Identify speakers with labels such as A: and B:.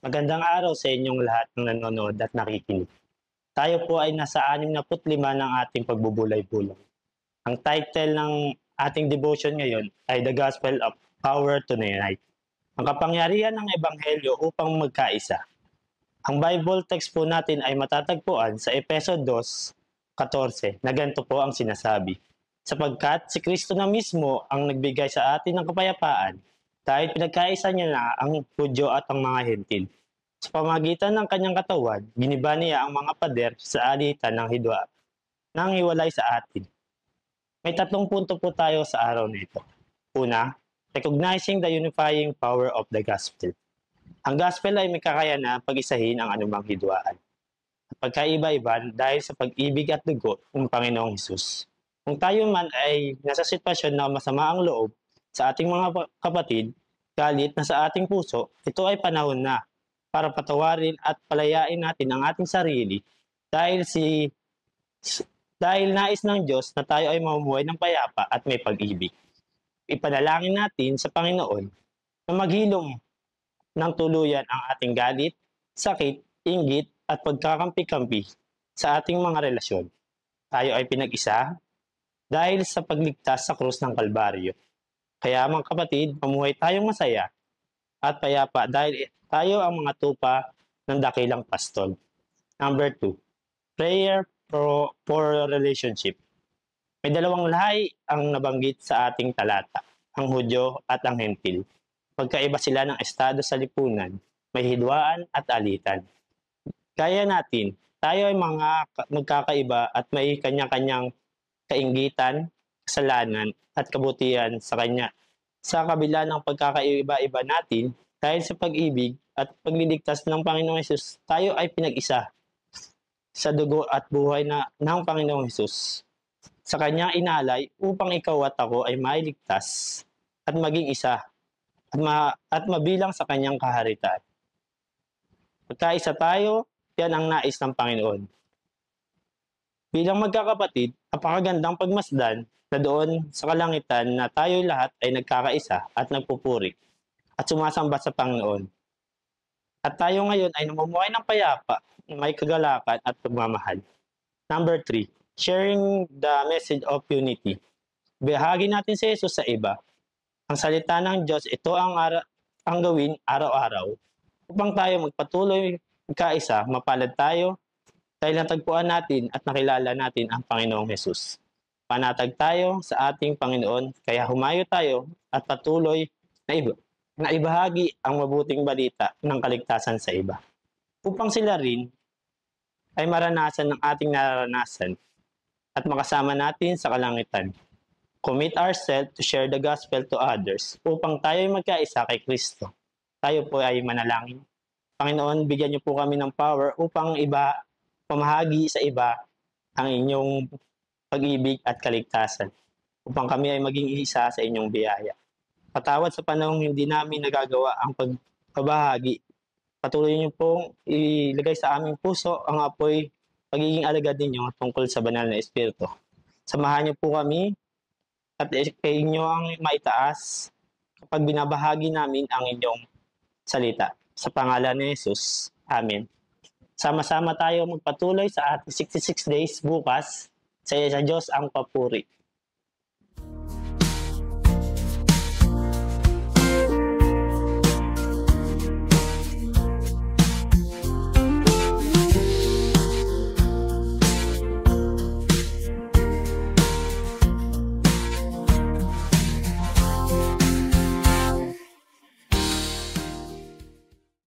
A: Magandang araw sa inyong lahat ng nanonood at nakikinig. Tayo po ay nasa 65 ng ating pagbubulay-bulay. Ang title ng ating devotion ngayon ay The Gospel of Power to Unite. Ang kapangyarihan ng Ebanghelyo upang magkaisa. Ang Bible text po natin ay matatagpuan sa Efeso 2:14 na ganito po ang sinasabi. Sapagkat si Kristo na mismo ang nagbigay sa atin ng kapayapaan dahil pinagkaisa niya na ang Hudyo at ang mga Hentil. Sa pamagitan ng kanyang katawan, giniba niya ang mga pader sa alitan ng hidwa nang hiwalay sa atin. May 3 punto po tayo sa araw na ito. Una, recognizing the unifying power of the gospel. Ang gospel ay may kakayanan pag-isahin ang anumang hidwaan at pagkaiba-iba dahil sa pag-ibig at dugo ng Panginoong Hesus. Kung tayo man ay nasa sitwasyon na masama ang loob sa ating mga kapatid, galit na sa ating puso, ito ay panahon na para patawarin at palayain natin ang ating sarili dahil nais ng Diyos na tayo ay mamumuhay ng payapa at may pag-ibig. Ipanalangin natin sa Panginoon na maghilom ng tuluyan ang ating galit, sakit, inggit at pagkakampi-kampi sa ating mga relasyon. Tayo ay pinag-isa dahil sa pagligtas sa krus ng Kalbaryo. Kaya mga kapatid, mamuhay tayong masaya at payapa dahil tayo ang mga tupa ng dakilang pastol. Number 2, prayer for relationship. May 2 lahi ang nabanggit sa ating talata, ang Hudyo at ang Hentil. Magkaiba sila ng estado sa lipunan, may hidwaan at alitan. Kaya natin, tayo ay mga magkakaiba at may kanya-kanyang kainggitan, kasalanan at kabutihan sa kanya. Sa kabila ng pagkakaiba-iba natin, dahil sa pag-ibig at pagliligtas ng Panginoong Hesus, tayo ay pinag-isa sa dugo at buhay ng Panginoong Hesus. Sa kanyang inalay upang ikaw at ako ay mailigtas at maging isa at mabilang sa kanyang kaharitan. Pagkaisa tayo, yan ang nais ng Panginoon. Bilang magkakapatid, napakagandang pagmasdan na doon sa kalangitan na tayo lahat ay nagkakaisa at nagpupuri at sumasamba sa Panginoon. At tayo ngayon ay namumuhay ng payapa, may kagalakan at pagmamahal. Number 3, sharing the message of unity. Bahagi natin si Jesus sa iba. Ang salita ng Diyos, ito ang gawin araw-araw upang tayo magpatuloy magkaisa, mapalad tayo dahil natagpuan natin at nakilala natin ang Panginoong Hesus. Panatag tayo sa ating Panginoon, kaya humayo tayo at patuloy na ibahagi ang mabuting balita ng kaligtasan sa iba. Upang sila rin ay maranasan ng ating nararanasan at makasama natin sa kalangitan. Commit ourselves to share the gospel to others upang tayo ay magkaisa kay Kristo. Tayo po ay manalangin. Panginoon, bigyan niyo po kami ng power upang pamahagi sa iba ang inyong pag-ibig at kaligtasan upang kami ay maging isa sa inyong biyaya. Patawad sa panahong hindi namin nagagawa ang pagbabahagi. Patuloy niyo pong ilagay sa aming puso ang apoy pagiging alagad ninyo tungkol sa banal na Espiritu. Samahan niyo po kami at kay inyo ang maitaas kapag binabahagi namin ang inyong salita. Sa pangalan ni Jesus. Amen. Sama-sama tayo magpatuloy sa ating 66 days bukas. Sa Diyos ang papuri.